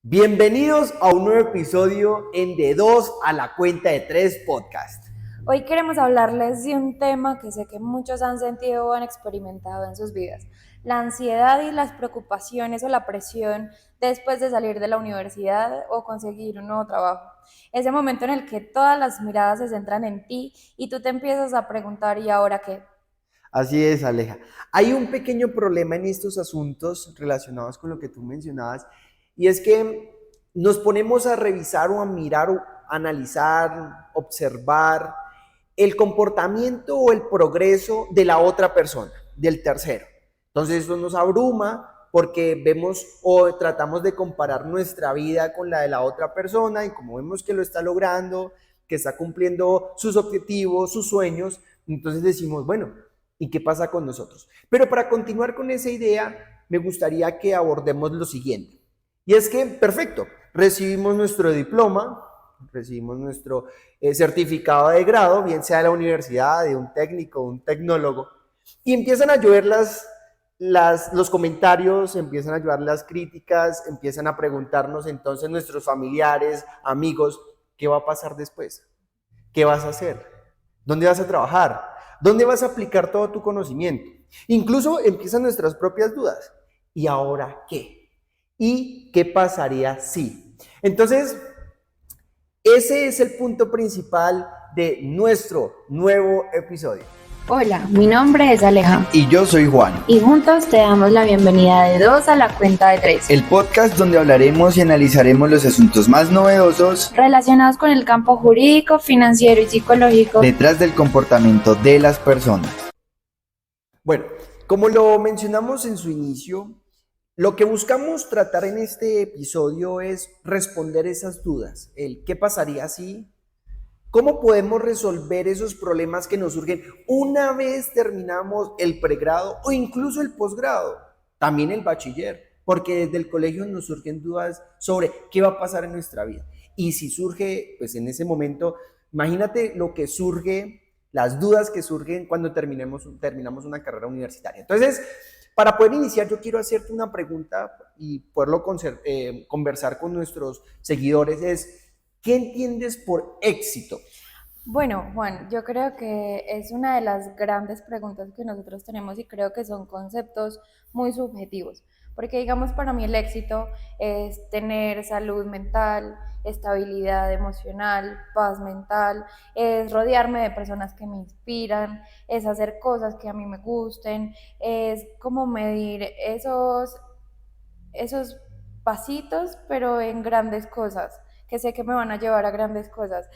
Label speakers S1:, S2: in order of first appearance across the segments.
S1: Bienvenidos a un nuevo episodio en De 2 a la cuenta de 3 podcast.
S2: Hoy queremos hablarles de un tema que sé que muchos han sentido o han experimentado en sus vidas: la ansiedad y las preocupaciones o la presión después de salir de la universidad o conseguir un nuevo trabajo. Ese momento en el que todas las miradas se centran en ti y tú te empiezas a preguntar: ¿y ahora qué?
S1: Así es, Aleja. Hay un pequeño problema en estos asuntos relacionados con lo que tú mencionabas, y es que nos ponemos a revisar o a mirar o analizar, observar el comportamiento o el progreso de la otra persona, del tercero. Entonces eso nos abruma porque vemos o tratamos de comparar nuestra vida con la de la otra persona, y como vemos que lo está logrando, que está cumpliendo sus objetivos, sus sueños, entonces decimos, bueno, ¿y qué pasa con nosotros? Pero para continuar con esa idea, me gustaría que abordemos lo siguiente. Y es que, perfecto, recibimos nuestro diploma, recibimos nuestro certificado de grado, bien sea de la universidad, de un técnico, un tecnólogo, y empiezan a llover los comentarios, empiezan a llover las críticas, empiezan a preguntarnos entonces nuestros familiares, amigos, ¿qué va a pasar después? ¿Qué vas a hacer? ¿Dónde vas a trabajar? ¿Dónde vas a aplicar todo tu conocimiento? Incluso empiezan nuestras propias dudas. ¿Y ahora qué? ¿Y qué pasaría si? Entonces, ese es el punto principal de nuestro nuevo episodio.
S2: Hola, mi nombre es Aleja.
S1: Y yo soy Juan.
S2: Y juntos te damos la bienvenida de 2 a la cuenta de 3.
S1: El podcast donde hablaremos y analizaremos los asuntos más novedosos
S2: Relacionados con el campo jurídico, financiero y psicológico
S1: detrás del comportamiento de las personas. Bueno, como lo mencionamos en su inicio, lo que buscamos tratar en este episodio es responder esas dudas. El qué pasaría si, cómo podemos resolver esos problemas que nos surgen una vez terminamos el pregrado o incluso el posgrado, también el bachiller, porque desde el colegio nos surgen dudas sobre qué va a pasar en nuestra vida. Y si surge, pues en ese momento, imagínate lo que surge, las dudas que surgen cuando terminamos una carrera universitaria. Entonces, para poder iniciar, yo quiero hacerte una pregunta y poderlo conversar con nuestros seguidores, es, ¿qué entiendes por éxito?
S2: Bueno, Juan, yo creo que es una de las grandes preguntas que nosotros tenemos y creo que son conceptos muy subjetivos, porque digamos, para mí el éxito es tener salud mental, estabilidad emocional, paz mental, es rodearme de personas que me inspiran, es hacer cosas que a mí me gusten, es como medir esos pasitos, pero en grandes cosas, que sé que me van a llevar a grandes cosas.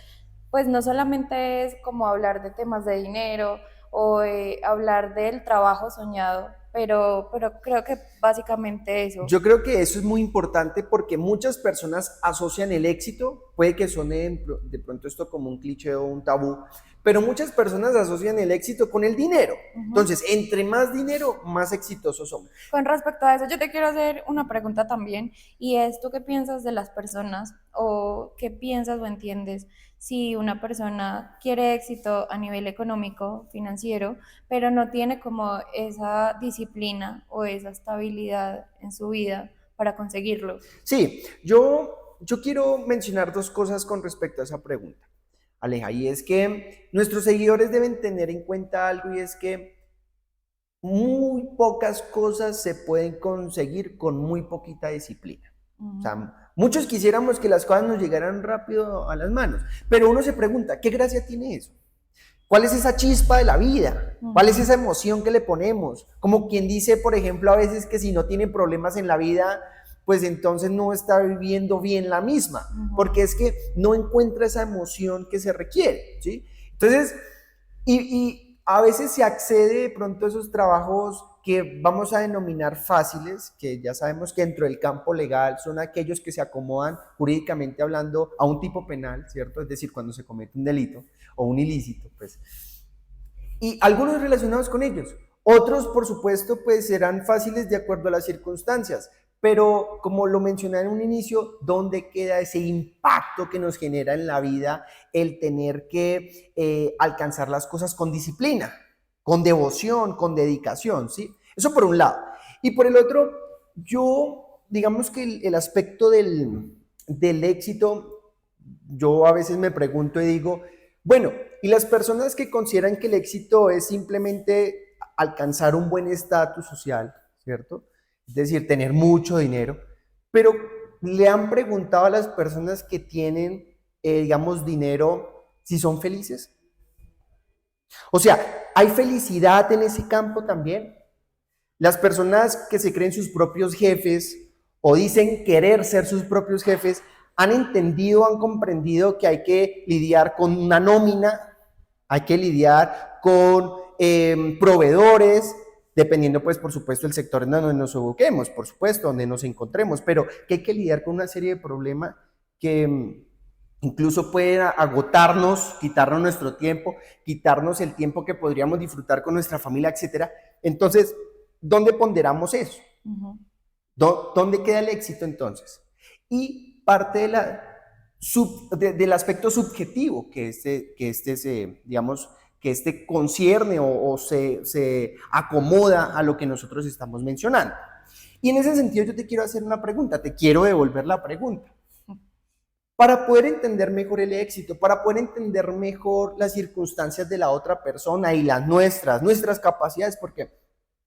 S2: Pues no solamente es como hablar de temas de dinero o hablar del trabajo soñado, pero creo que básicamente eso.
S1: Yo creo que eso es muy importante porque muchas personas asocian el éxito, puede que suene de pronto esto como un cliché o un tabú, pero muchas personas asocian el éxito con el dinero.
S2: Ujú.
S1: Entonces, entre más dinero, más exitosos somos.
S2: Con respecto a eso, yo te quiero hacer una pregunta también, y es: ¿tú qué piensas de las personas o qué piensas o entiendes si una persona quiere éxito a nivel económico, financiero, pero no tiene como esa disciplina o esa estabilidad en su vida para conseguirlo?
S1: Sí, yo quiero mencionar dos cosas con respecto a esa pregunta, Aleja, y es que nuestros seguidores deben tener en cuenta algo, y es que muy pocas cosas se pueden conseguir con muy poquita disciplina. O
S2: Ujú.
S1: sea, muchos quisiéramos que las cosas nos llegaran rápido a las manos, pero uno se pregunta, ¿qué gracia tiene eso? ¿Cuál es esa chispa de la vida? ¿Cuál es
S2: Ujú.
S1: esa emoción que le ponemos? Como quien dice, por ejemplo, a veces que si no tiene problemas en la vida, pues entonces no está viviendo bien la misma,
S2: Ujú.
S1: porque es que no encuentra esa emoción que se requiere, ¿sí? Entonces, y a veces se accede de pronto a esos trabajos que vamos a denominar fáciles, que ya sabemos que dentro del campo legal son aquellos que se acomodan jurídicamente hablando a un tipo penal, ¿cierto? Es decir, cuando se comete un delito o un ilícito, pues. Y algunos relacionados con ellos. Otros, por supuesto, pues serán fáciles de acuerdo a las circunstancias, pero como lo mencioné en un inicio, ¿dónde queda ese impacto que nos genera en la vida el tener que alcanzar las cosas con disciplina, con devoción, con dedicación, ¿sí? Eso por un lado. Y por el otro, yo digamos que el aspecto del éxito, yo a veces me pregunto y digo, bueno, y las personas que consideran que el éxito es simplemente alcanzar un buen estatus social, ¿cierto? Es decir, tener mucho dinero, pero le han preguntado a las personas que tienen, digamos, dinero, si son felices. O sea, ¿hay felicidad en ese campo también? Las personas que se creen sus propios jefes o dicen querer ser sus propios jefes, han entendido, han comprendido que hay que lidiar con una nómina, hay que lidiar con proveedores, dependiendo pues por supuesto el sector en donde nos ubiquemos, por supuesto, donde nos encontremos, pero que hay que lidiar con una serie de problemas que incluso pueden agotarnos, quitarnos nuestro tiempo, quitarnos el tiempo que podríamos disfrutar con nuestra familia, etcétera. Entonces, ¿dónde ponderamos eso?
S2: Ujú.
S1: ¿Dónde queda el éxito entonces? Y parte del aspecto subjetivo digamos, que este concierne o se acomoda a lo que nosotros estamos mencionando. Y en ese sentido yo te quiero hacer una pregunta, te quiero devolver la pregunta. Para poder entender mejor el éxito, para poder entender mejor las circunstancias de la otra persona y las nuestras capacidades, porque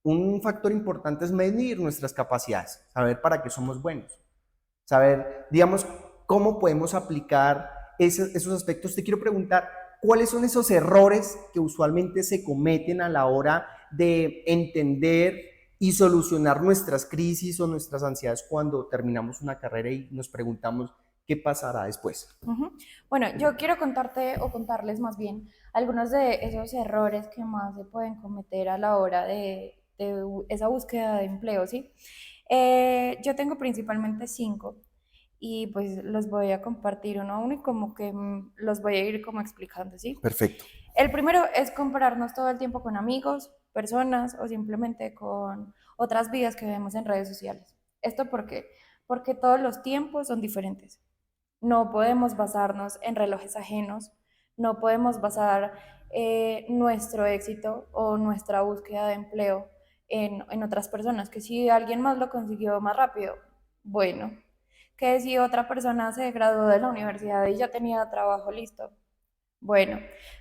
S1: un factor importante es medir nuestras capacidades, saber para qué somos buenos, saber, digamos, cómo podemos aplicar esos aspectos. Te quiero preguntar, ¿cuáles son esos errores que usualmente se cometen a la hora de entender y solucionar nuestras crisis o nuestras ansiedades cuando terminamos una carrera y nos preguntamos qué pasará después?
S2: Ujú. Bueno, yo quiero contarte o contarles más bien algunos de esos errores que más se pueden cometer a la hora de esa búsqueda de empleo, ¿sí? Yo tengo principalmente 5 y pues los voy a compartir uno a uno y como que los voy a ir como explicando, ¿sí?
S1: Perfecto.
S2: El primero es compararnos todo el tiempo con amigos, personas o simplemente con otras vidas que vemos en redes sociales. ¿Esto por qué? Porque todos los tiempos son diferentes. No podemos basarnos en relojes ajenos, no podemos basar nuestro éxito o nuestra búsqueda de empleo en otras personas, que si alguien más lo consiguió más rápido, bueno, que si otra persona se graduó de la universidad y ya tenía trabajo listo, bueno,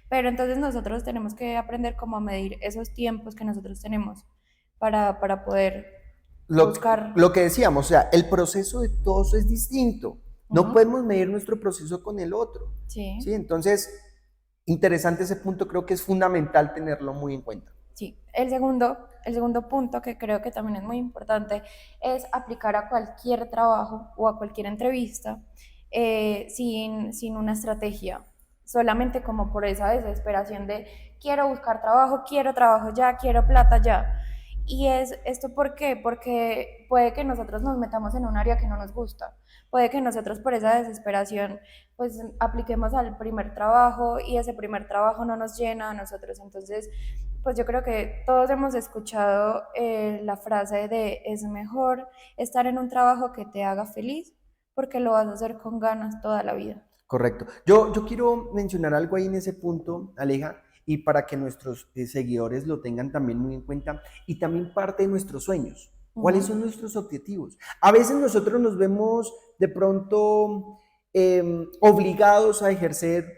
S2: pero entonces nosotros tenemos que aprender cómo a medir esos tiempos que nosotros tenemos para poder
S1: Lo,
S2: buscar.
S1: lo que decíamos, o sea, el proceso de todos es distinto. No
S2: Ujú.
S1: podemos medir nuestro proceso con el otro. ¿Sí?
S2: Sí.
S1: Entonces, interesante ese punto, creo que es fundamental tenerlo muy en cuenta.
S2: Sí, el segundo punto que creo que también es muy importante es aplicar a cualquier trabajo o a cualquier entrevista sin una estrategia, solamente como por esa desesperación de quiero trabajo ya, quiero plata ya. ¿Y es esto por qué? Porque puede que nosotros nos metamos en un área que no nos gusta, puede que nosotros por esa desesperación pues apliquemos al primer trabajo y ese primer trabajo no nos llena a nosotros, entonces pues yo creo que todos hemos escuchado la frase de es mejor estar en un trabajo que te haga feliz porque lo vas a hacer con ganas toda la vida.
S1: Correcto. Yo quiero mencionar algo ahí en ese punto, Aleja, y para que nuestros seguidores lo tengan también muy en cuenta, y también parte de nuestros sueños. ¿Cuáles
S2: Ujú.
S1: son nuestros objetivos? A veces nosotros nos vemos de pronto obligados a ejercer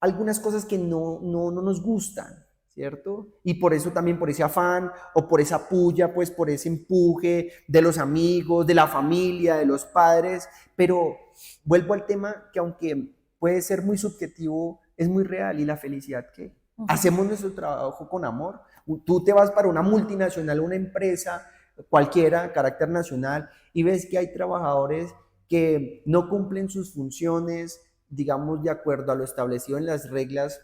S1: algunas cosas que no nos gustan, ¿cierto? Y por eso también, por ese afán o por esa puya, pues por ese empuje de los amigos, de la familia, de los padres, pero vuelvo al tema que aunque puede ser muy subjetivo, es muy real y la felicidad que
S2: Ujú.
S1: hacemos nuestro trabajo con amor. Tú te vas para una multinacional, una empresa cualquiera, carácter nacional, y ves que hay trabajadores que no cumplen sus funciones, digamos, de acuerdo a lo establecido en las reglas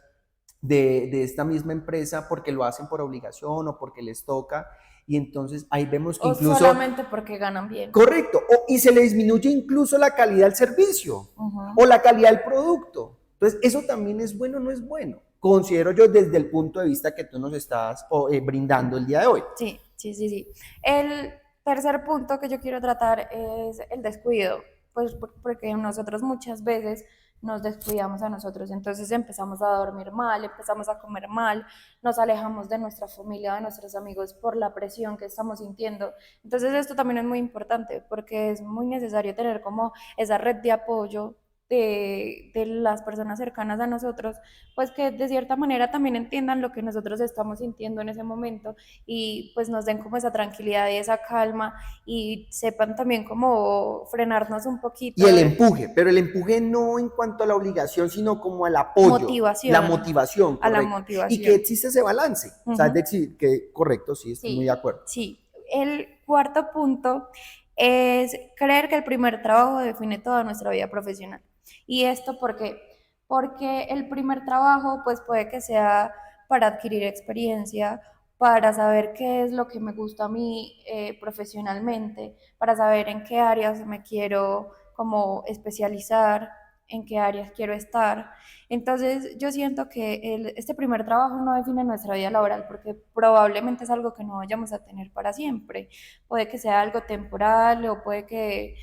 S1: de esta misma empresa porque lo hacen por obligación o porque les toca. Y entonces ahí vemos que
S2: O
S1: incluso,
S2: solamente porque ganan bien.
S1: correcto, y se le disminuye incluso la calidad del servicio
S2: Ujú.
S1: o la calidad del producto. Entonces, eso también es bueno o no es bueno. Considero yo desde el punto de vista que tú nos estás brindando el día de hoy.
S2: Sí, sí, sí, sí. El tercer punto que yo quiero tratar es el descuido, pues porque nosotros muchas veces nos descuidamos a nosotros. Entonces empezamos a dormir mal, empezamos a comer mal, nos alejamos de nuestra familia, de nuestros amigos por la presión que estamos sintiendo. Entonces esto también es muy importante porque es muy necesario tener como esa red de apoyo de las personas cercanas a nosotros, pues que de cierta manera también entiendan lo que nosotros estamos sintiendo en ese momento y pues nos den como esa tranquilidad y esa calma y sepan también cómo frenarnos un
S1: Y
S2: poquito
S1: el
S2: de
S1: empuje, pero el empuje no en cuanto a la obligación, sino como al apoyo, la
S2: motivación,
S1: motivación,
S2: a la
S1: correcto. Y que
S2: motivación.
S1: existe ese balance, o sea, es
S2: Ujú.
S1: decir, que correcto, sí, estoy muy de
S2: Sí,
S1: acuerdo.
S2: sí. El cuarto punto es creer que el primer trabajo define toda nuestra vida profesional. ¿Y esto por qué? Porque el primer trabajo pues puede que sea para adquirir experiencia, para saber qué es lo que me gusta a mí profesionalmente, para saber en qué áreas me quiero como especializar, en qué áreas quiero estar. Entonces, yo siento que este primer trabajo no define nuestra vida laboral porque probablemente es algo que no vayamos a tener para siempre. Puede que sea algo temporal o puede que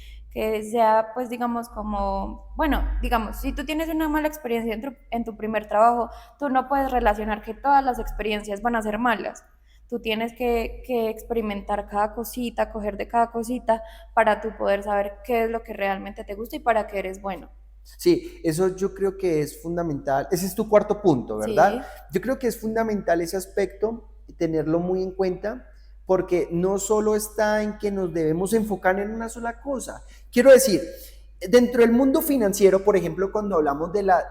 S2: sea, pues, digamos, como, bueno, digamos, si tú tienes una mala experiencia en tu primer trabajo, tú no puedes relacionar que todas las experiencias van a ser malas. Tú tienes que experimentar cada cosita, coger de cada cosita para tú poder saber qué es lo que realmente te gusta y para qué eres bueno.
S1: Sí, eso yo creo que es fundamental. Ese es tu cuarto punto, ¿verdad?
S2: Sí.
S1: Yo creo que es fundamental ese aspecto, tenerlo muy en cuenta, porque no solo está en que nos debemos enfocar en una sola cosa. Quiero decir, dentro del mundo financiero, por ejemplo, cuando hablamos de la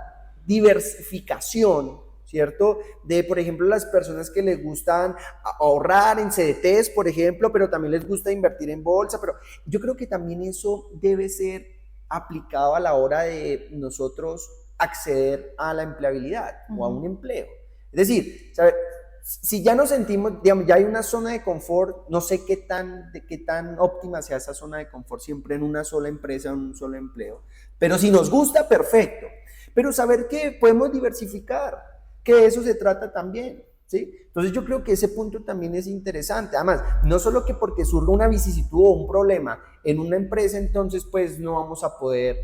S1: diversificación, ¿cierto? De, por ejemplo, las personas que les gustan ahorrar en CDTs, por ejemplo, pero también les gusta invertir en bolsa, pero yo creo que también eso debe ser aplicado a la hora de nosotros acceder a la empleabilidad o a un
S2: Ujú.
S1: empleo. Es decir, ¿sabe? Si ya nos sentimos, digamos, ya hay una zona de confort, no sé qué tan óptima sea esa zona de confort siempre en una sola empresa, en un solo empleo. Pero si nos gusta, perfecto. Pero saber que podemos diversificar, que de eso se trata también. ¿Sí? Entonces yo creo que ese punto también es interesante. Además, no solo que porque surga una vicisitud o un problema en una empresa, entonces pues no vamos a poder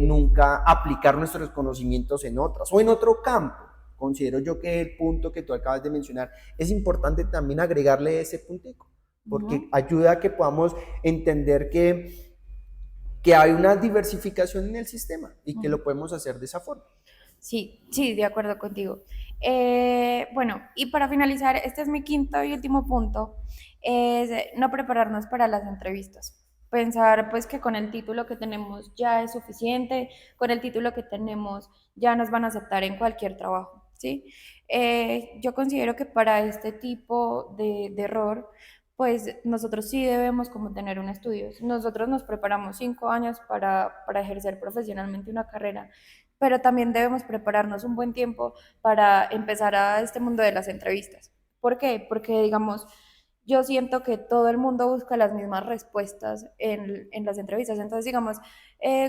S1: nunca aplicar nuestros conocimientos en otras o en otro campo. Considero yo que el punto que tú acabas de mencionar es importante también agregarle ese puntico, porque
S2: Ujú.
S1: ayuda a que podamos entender que hay una diversificación en el sistema y que
S2: Ujú.
S1: lo podemos hacer de esa forma.
S2: Sí, sí, de acuerdo contigo. Bueno, y para finalizar, este es mi quinto y último punto, es no prepararnos para las entrevistas. Pensar pues que con el título que tenemos ya es suficiente, con el título que tenemos ya nos van a aceptar en cualquier trabajo, ¿sí? Yo considero que para este tipo de error, pues nosotros sí debemos como tener un estudio. Nosotros nos preparamos 5 años para ejercer profesionalmente una carrera, pero también debemos prepararnos un buen tiempo para empezar a este mundo de las entrevistas. ¿Por qué? Porque, digamos, yo siento que todo el mundo busca las mismas respuestas en las entrevistas. Entonces, digamos,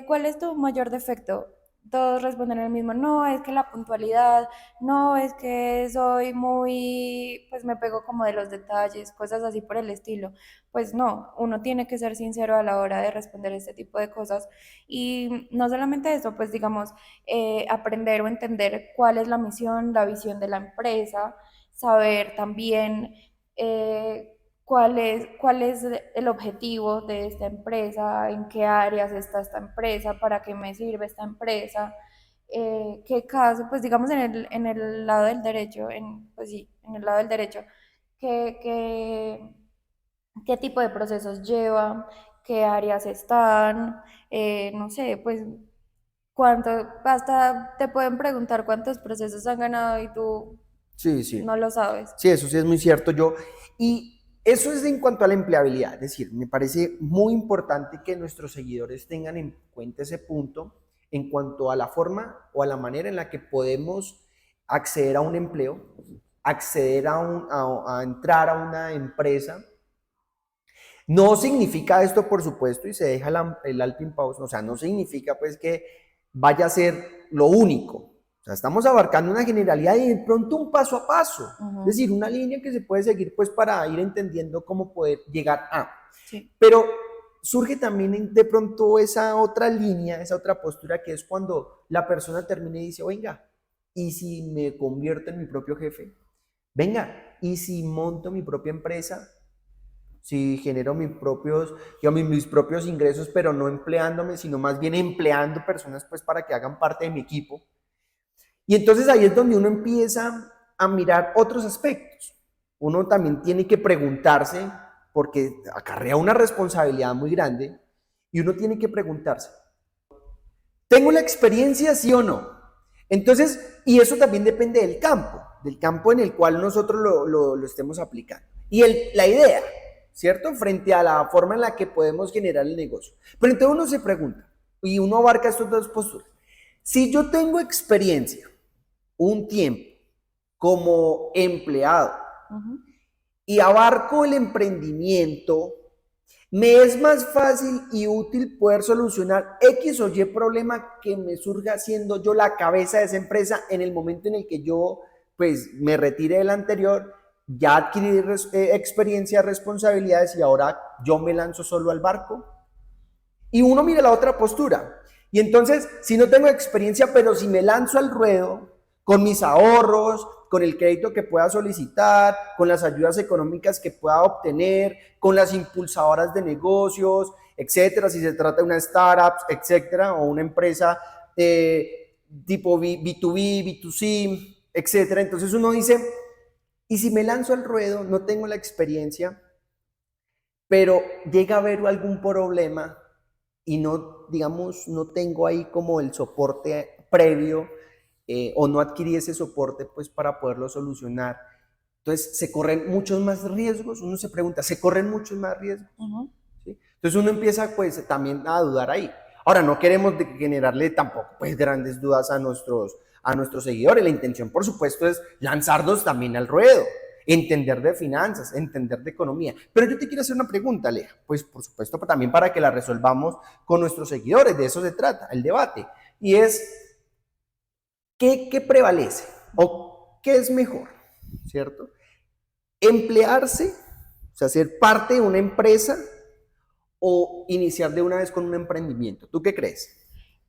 S2: ¿cuál es tu mayor defecto? Todos responden el mismo, no, es que la puntualidad, no, es que soy muy, pues me pego como de los detalles, cosas así por el estilo. Pues no, uno tiene que ser sincero a la hora de responder este tipo de cosas. Y no solamente eso, pues digamos, aprender o entender cuál es la misión, la visión de la empresa, saber también cuál es el objetivo de esta empresa, en qué áreas está esta empresa, para qué me sirve esta empresa, qué caso, pues digamos en el lado del derecho, pues sí, en el lado del derecho, qué, qué, qué tipo de procesos lleva, qué áreas están, no sé, pues cuánto, hasta te pueden preguntar cuántos procesos han ganado y tú
S1: Sí,
S2: no
S1: sí.
S2: lo sabes.
S1: Sí, eso sí es muy cierto. Y eso es en cuanto a la empleabilidad, es decir, me parece muy importante que nuestros seguidores tengan en cuenta ese punto en cuanto a la forma o a la manera en la que podemos acceder a un empleo, acceder a entrar a una empresa. No significa esto, por supuesto, y se deja el alto in pause, o sea, no significa pues que vaya a ser lo único. O sea, estamos abarcando una generalidad y de pronto un paso a paso, es
S2: Ujú.
S1: decir, una línea que se puede seguir pues para ir entendiendo cómo poder llegar a.
S2: Sí.
S1: Pero surge también de pronto esa otra línea, esa otra postura que es cuando la persona termina y dice, venga, ¿y si me convierto en mi propio jefe? Venga, ¿y si monto mi propia empresa? Si genero mis propios ingresos, pero no empleándome, sino más bien empleando personas pues para que hagan parte de mi equipo. Y entonces ahí es donde uno empieza a mirar otros aspectos. Uno también tiene que preguntarse, porque acarrea una responsabilidad muy grande, y uno tiene que preguntarse, ¿tengo la experiencia, sí o no? Entonces, y eso también depende del campo en el cual nosotros lo estemos aplicando. Y la idea, ¿cierto? Frente a la forma en la que podemos generar el negocio. Pero entonces uno se pregunta, y uno abarca estas dos posturas. Si yo tengo experiencia, un tiempo, como empleado, y abarco el emprendimiento, me es más fácil y útil poder solucionar X o Y problema que me surja siendo yo la cabeza de esa empresa en el momento en el que yo pues me retire del anterior, ya adquirí experiencia, responsabilidades y ahora yo me lanzo solo al barco. Y uno mira la otra postura. Y entonces, si no tengo experiencia, pero si me lanzo al ruedo con mis ahorros, con el crédito que pueda solicitar, con las ayudas económicas que pueda obtener, con las impulsadoras de negocios, etcétera, si se trata de una startup, etcétera, o una empresa tipo B2B, B2C, etcétera. Entonces uno dice, y si me lanzo al ruedo, no tengo la experiencia, pero llega a haber algún problema y no, digamos, no tengo ahí como el soporte previo o no adquirí ese soporte pues para poderlo solucionar. Entonces se corren muchos más riesgos, uno se pregunta, ¿se corren muchos más riesgos? ¿Sí? Entonces uno empieza pues también a dudar ahí. Ahora, no queremos generarle tampoco pues grandes dudas a nuestros seguidores. La intención, por supuesto, es lanzarnos también al ruedo, entender de finanzas, entender de economía. Pero yo te quiero hacer una pregunta, Aleja, pues por supuesto también para que la resolvamos con nuestros seguidores, de eso se trata, el debate. Y es, ¿qué prevalece? ¿O qué es mejor? ¿Cierto? Emplearse, o sea, ser parte de una empresa o iniciar de una vez con un emprendimiento. ¿Tú qué crees?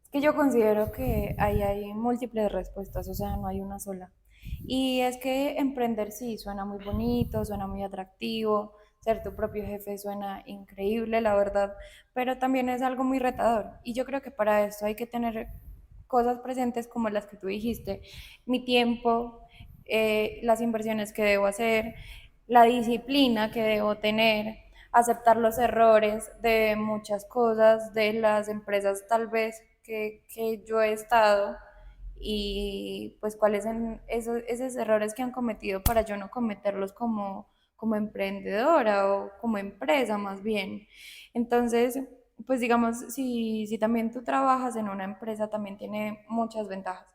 S2: Es que yo considero que ahí hay múltiples respuestas, o sea, no hay una sola. Y es que emprender sí suena muy bonito, suena muy atractivo, ser tu propio jefe suena increíble, la verdad, pero también es algo muy retador. Y yo creo que para esto hay que tener cosas presentes como las que tú dijiste, mi tiempo, las inversiones que debo hacer, la disciplina que debo tener, aceptar los errores de muchas cosas, de las empresas tal vez que yo he estado y pues cuáles son esos errores que han cometido para yo no cometerlos como emprendedora o como empresa más bien. Entonces, pues digamos, si también tú trabajas en una empresa, también tiene muchas ventajas.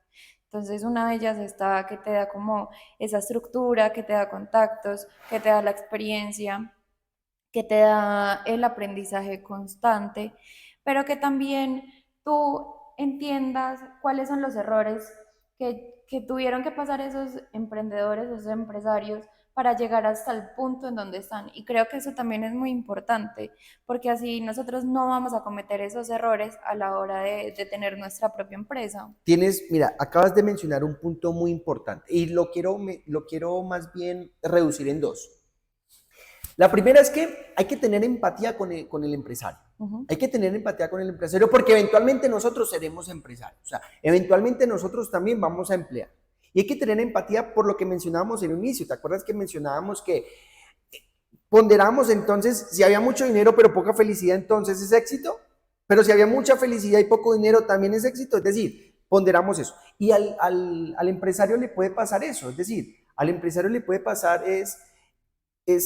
S2: Entonces, una de ellas está que te da como esa estructura, que te da contactos, que te da la experiencia, que te da el aprendizaje constante, pero que también tú entiendas cuáles son los errores que tuvieron que pasar esos emprendedores, esos empresarios, para llegar hasta el punto en donde están. Y creo que eso también es muy importante, porque así nosotros no vamos a cometer esos errores a la hora de tener nuestra propia empresa.
S1: Mira, acabas de mencionar un punto muy importante y lo quiero más bien reducir en dos. La primera es que hay que tener empatía con el empresario. Hay que tener empatía con el empresario porque eventualmente nosotros seremos empresarios. O sea, eventualmente nosotros también vamos a emplear. Y hay que tener empatía por lo que mencionábamos en el inicio. ¿Te acuerdas que mencionábamos que ponderamos entonces si había mucho dinero pero poca felicidad, entonces es éxito? Pero si había mucha felicidad y poco dinero, también es éxito. Es decir, ponderamos eso. Y al empresario le puede pasar eso. Es decir, al empresario le puede pasar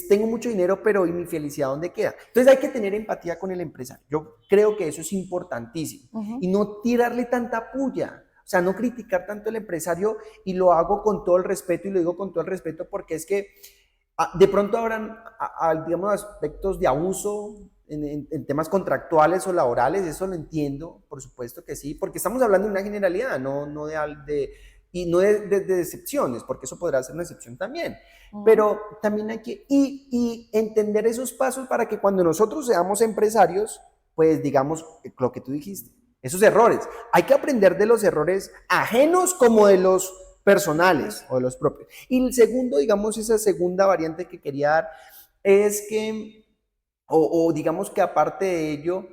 S1: tengo mucho dinero, pero ¿y mi felicidad dónde queda? Entonces hay que tener empatía con el empresario. Yo creo que eso es importantísimo. Y no tirarle tanta puya. O sea, no criticar tanto al empresario, y lo hago con todo el respeto, y lo digo con todo el respeto porque es que de pronto habrán, digamos, aspectos de abuso en temas contractuales o laborales. Eso lo entiendo, por supuesto que sí, porque estamos hablando de una generalidad, no y no de excepciones, porque eso podrá ser una excepción también,
S2: Ujú.
S1: pero también hay que y entender esos pasos para que cuando nosotros seamos empresarios, pues digamos lo que tú dijiste, esos errores. Hay que aprender de los errores ajenos como de los personales o de los propios. Y el segundo, digamos, esa segunda variante que quería dar es que, o digamos que aparte de ello,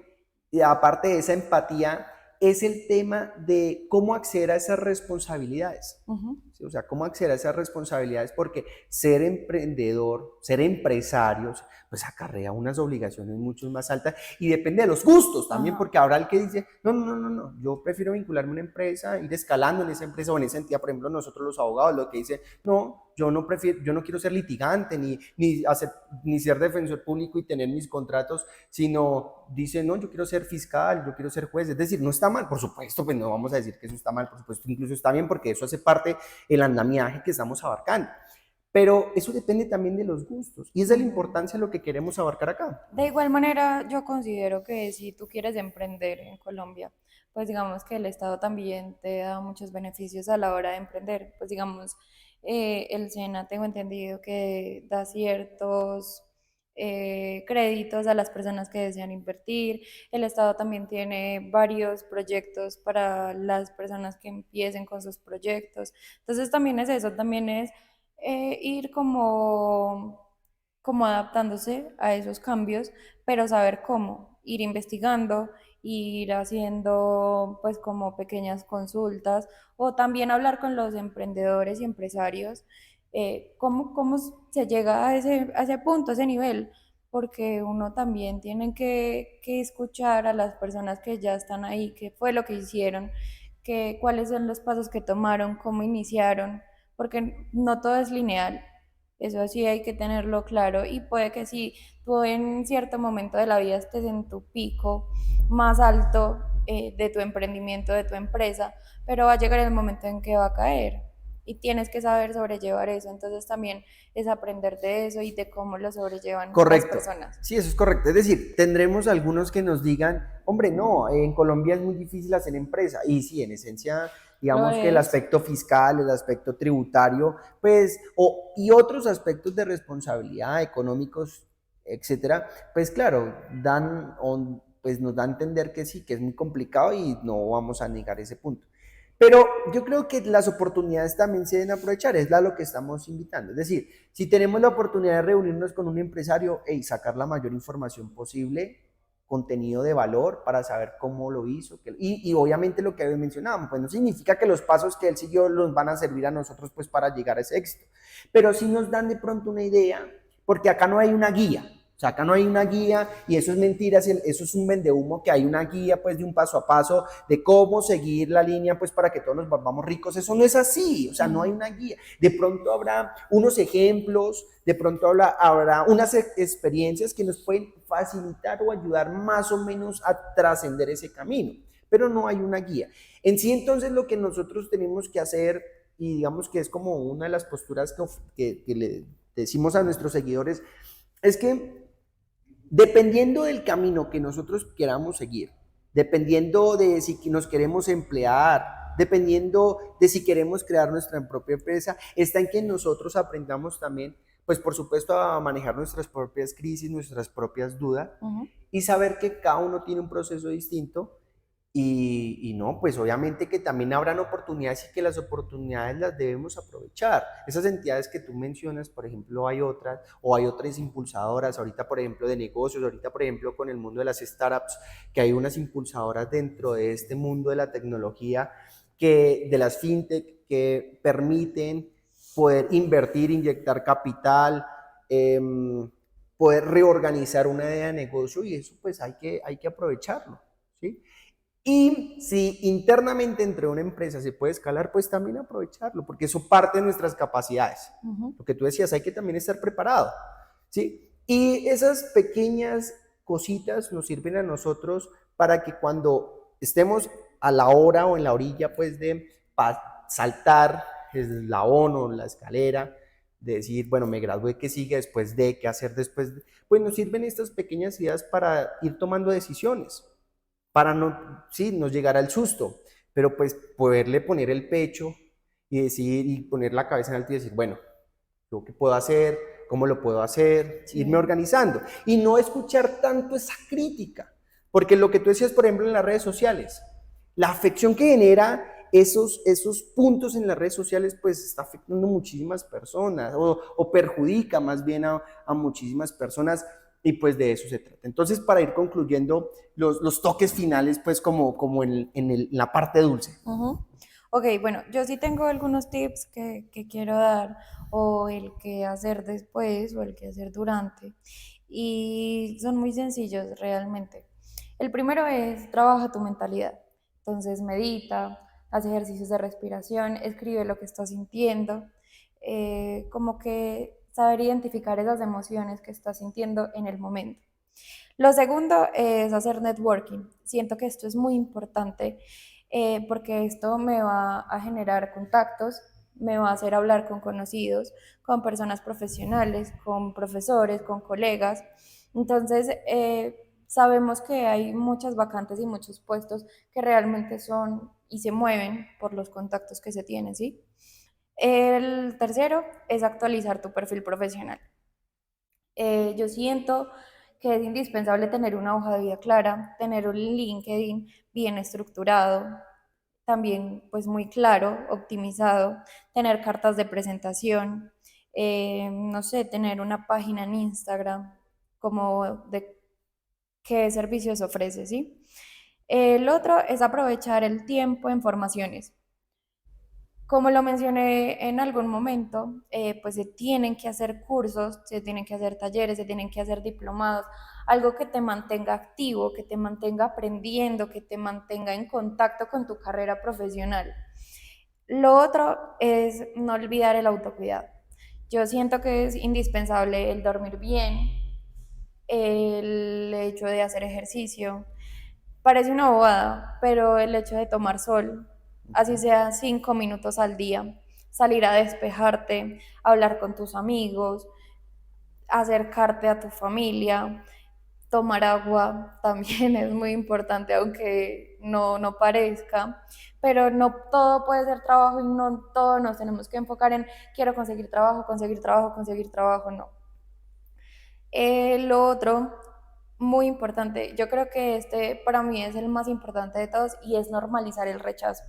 S1: y aparte de esa empatía, es el tema de cómo acceder a esas responsabilidades.
S2: Ujú.
S1: ¿Sí? O sea, cómo acceder a esas responsabilidades, porque ser emprendedor, ser empresario, pues acarrea unas obligaciones mucho más altas y depende de los gustos también,
S2: Ajá.
S1: porque habrá el que dice, no, no, no, no, no, yo prefiero vincularme a una empresa, ir escalando en esa empresa o en esa entidad, por ejemplo, nosotros los abogados, lo que dice, no, yo no prefiero, yo no quiero ser litigante ni ser defensor público y tener mis contratos, sino dice, no, yo quiero ser fiscal, yo quiero ser juez, es decir, no está mal, por supuesto, pues no vamos a decir que eso está mal, por supuesto, incluso está bien porque eso hace parte del andamiaje que estamos abarcando. Pero eso depende también de los gustos y esa es la
S2: Ujú.
S1: importancia de lo que queremos abarcar acá.
S2: De igual manera, yo considero que si tú quieres emprender en Colombia, pues digamos que el Estado también te da muchos beneficios a la hora de emprender. Pues digamos, el SENA tengo entendido que da ciertos créditos a las personas que desean invertir. El Estado también tiene varios proyectos para las personas que empiecen con sus proyectos. Entonces también es eso, también es ir como adaptándose a esos cambios, pero saber cómo, ir investigando, ir haciendo pues como pequeñas consultas o también hablar con los emprendedores y empresarios, cómo se llega a ese punto, a ese nivel, porque uno también tiene que escuchar a las personas que ya están ahí, qué fue lo que hicieron, cuáles son los pasos que tomaron, cómo iniciaron, porque no todo es lineal. Eso sí hay que tenerlo claro y puede que si tú en cierto momento de la vida estés en tu pico más alto de tu emprendimiento, de tu empresa, pero va a llegar el momento en que va a caer y tienes que saber sobrellevar eso. Entonces también es aprender de eso y de cómo lo sobrellevan las
S1: Correcto.
S2: personas.
S1: Sí, eso es correcto. Es decir, tendremos algunos que nos digan, hombre, no, en Colombia es muy difícil hacer empresa. Y sí, en esencia,
S2: Lo
S1: digamos que el
S2: es.
S1: aspecto fiscal, el aspecto tributario, pues, y otros aspectos de responsabilidad, económicos, etcétera, pues claro, pues nos da a entender que sí, que es muy complicado y no vamos a negar ese punto. Pero yo creo que las oportunidades también se deben aprovechar, es lo que estamos invitando. Es decir, si tenemos la oportunidad de reunirnos con un empresario y sacar la mayor información posible, contenido de valor para saber cómo lo hizo. Y obviamente lo que mencionábamos, pues no significa que los pasos que él siguió nos van a servir a nosotros pues para llegar a ese éxito. Pero sí nos dan de pronto una idea, porque acá no hay una guía. O sea, acá no hay una guía y eso es mentira, eso es un vendehumo, que hay una guía pues de un paso a paso de cómo seguir la línea pues para que todos nos volvamos ricos. Eso no es así, o sea, no hay una guía. De pronto habrá unos ejemplos, de pronto habrá unas experiencias que nos pueden facilitar o ayudar más o menos a trascender ese camino, pero no hay una guía. En sí, entonces, lo que nosotros tenemos que hacer, y digamos que es como una de las posturas que le decimos a nuestros seguidores, es que dependiendo del camino que nosotros queramos seguir, dependiendo de si nos queremos emplear, dependiendo de si queremos crear nuestra propia empresa, está en que nosotros aprendamos también, pues por supuesto, a manejar nuestras propias crisis, nuestras propias dudas
S2: Ujú.
S1: y saber que cada uno tiene un proceso distinto y no, pues obviamente que también habrán oportunidades y que las oportunidades las debemos aprovechar. Esas entidades que tú mencionas, por ejemplo, hay otras, o hay otras impulsadoras, ahorita por ejemplo de negocios, ahorita por ejemplo con el mundo de las startups, que hay unas impulsadoras dentro de este mundo de la tecnología, de las fintech, que permiten poder invertir, inyectar capital, eh, poder reorganizar una idea de negocio y eso pues hay que aprovecharlo, ¿sí? Y si internamente entre una empresa se puede escalar, pues también aprovecharlo, porque eso parte de nuestras capacidades.
S2: Ujú.
S1: Lo que tú decías, hay que también estar preparado, ¿sí? Y esas pequeñas cositas nos sirven a nosotros para que cuando estemos a la hora o en la orilla, pues de saltar el eslabón o la escalera, de decir, bueno, me gradué, ¿qué sigue después de? ¿Qué hacer después de? Pues nos sirven estas pequeñas ideas para ir tomando decisiones para no, sí, nos llegará el susto, pero pues poderle poner el pecho y decir y poner la cabeza en alto y decir, bueno, ¿yo qué puedo hacer? ¿Cómo lo puedo hacer? Irme
S2: Sí.
S1: organizando y no escuchar tanto esa crítica, porque lo que tú decías, por ejemplo, en las redes sociales, la afección que genera esos puntos en las redes sociales, pues está afectando a muchísimas personas o perjudica más bien a muchísimas personas y pues de eso se trata. Entonces, para ir concluyendo los toques finales, pues como en la parte dulce.
S2: Ujú. Ok, bueno, yo sí tengo algunos tips que quiero dar, o el que hacer después, o el que hacer durante, y son muy sencillos realmente. El primero es trabaja tu mentalidad. Entonces medita, haz ejercicios de respiración, escribe lo que estás sintiendo, como que saber identificar esas emociones que estás sintiendo en el momento. Lo segundo es hacer networking. Siento que esto es muy importante, porque esto me va a generar contactos, me va a hacer hablar con conocidos, con personas profesionales, con profesores, con colegas. Entonces, sabemos que hay muchas vacantes y muchos puestos que realmente son y se mueven por los contactos que se tienen, ¿sí? El tercero es actualizar tu perfil profesional. Yo siento que es indispensable tener una hoja de vida clara, tener un LinkedIn bien estructurado, también pues muy claro, optimizado, tener cartas de presentación, no sé, tener una página en Instagram como de qué servicios ofrece, ¿sí? El otro es aprovechar el tiempo en formaciones. Como lo mencioné en algún momento, pues se tienen que hacer cursos, se tienen que hacer talleres, se tienen que hacer diplomados, algo que te mantenga activo, que te mantenga aprendiendo, que te mantenga en contacto con tu carrera profesional. Lo otro es no olvidar el autocuidado. Yo siento que es indispensable el dormir bien, el hecho de hacer ejercicio. Parece una bobada, pero el hecho de tomar sol, así
S1: Okay.
S2: sea 5 minutos al día, salir a despejarte, hablar con tus amigos, acercarte a tu familia, tomar agua también es muy importante, aunque no parezca, pero no todo puede ser trabajo y no todo nos tenemos que enfocar en quiero conseguir trabajo, conseguir trabajo, conseguir trabajo, no. Lo otro, muy importante, yo creo que este para mí es el más importante de todos y es normalizar el rechazo.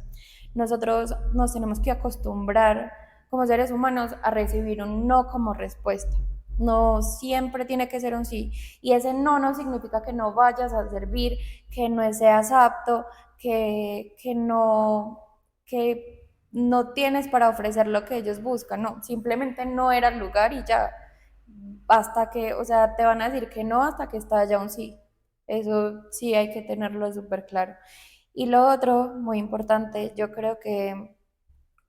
S2: Nosotros nos tenemos que acostumbrar como seres humanos a recibir un no como respuesta. No siempre tiene que ser un sí. Y ese no significa que no vayas a servir, que no seas apto, que no tienes para ofrecer lo que ellos buscan. No, simplemente no era el lugar y ya hasta que, o sea, te van a decir que no hasta que está ya un sí. Eso sí hay que tenerlo súper claro. Y lo otro, muy importante, yo creo que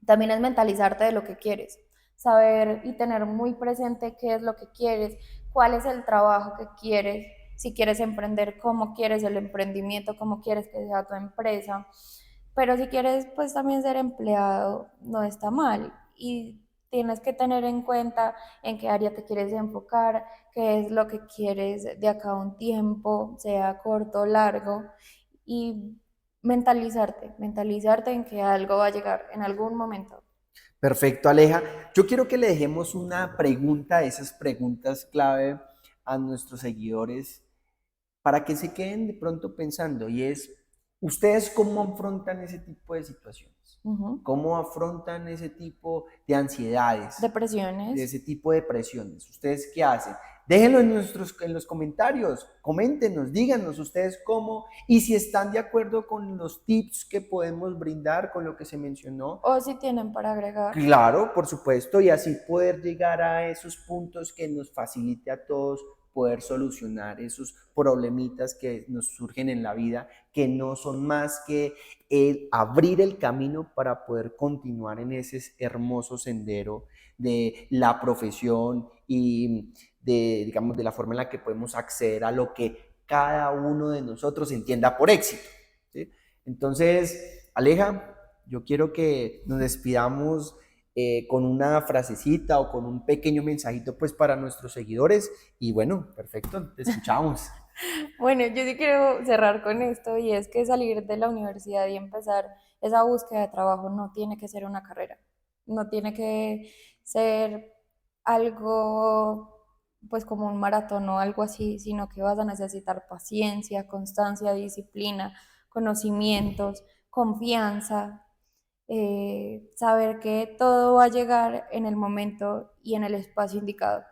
S2: también es mentalizarte de lo que quieres, saber y tener muy presente qué es lo que quieres, cuál es el trabajo que quieres, si quieres emprender, cómo quieres el emprendimiento, cómo quieres que sea tu empresa. Pero si quieres, pues también ser empleado no está mal. Y tienes que tener en cuenta en qué área te quieres enfocar, qué es lo que quieres de acá a un tiempo, sea corto o largo, y mentalizarte en que algo va a llegar en algún momento.
S1: Perfecto, Aleja. Yo quiero que le dejemos una pregunta, esas preguntas clave a nuestros seguidores para que se queden de pronto pensando y es, ¿ustedes cómo afrontan ese tipo de situaciones?
S2: Ujú.
S1: ¿Cómo afrontan ese tipo de ansiedades, de
S2: Depresiones.
S1: ese tipo de presiones? ¿Ustedes qué hacen? Déjenlo en los comentarios, coméntenos, díganos ustedes cómo y si están de acuerdo con los tips que podemos brindar, con lo que se mencionó.
S2: O si tienen para agregar.
S1: Claro, por supuesto, y así poder llegar a esos puntos que nos facilite a todos poder solucionar esos problemitas que nos surgen en la vida, que no son más que abrir el camino para poder continuar en ese hermoso sendero de la profesión y de, digamos, de la forma en la que podemos acceder a lo que cada uno de nosotros entienda por éxito. ¿Sí? Entonces, Aleja, yo quiero que nos despidamos con una frasecita o con un pequeño mensajito pues para nuestros seguidores y bueno, perfecto, te escuchamos.
S2: Bueno, yo sí quiero cerrar con esto y es que salir de la universidad y empezar esa búsqueda de trabajo no tiene que ser una carrera. no tiene que ser algo pues como un maratón o algo así, sino que vas a necesitar paciencia, constancia, disciplina, conocimientos, confianza, saber que todo va a llegar en el momento y en el espacio indicado.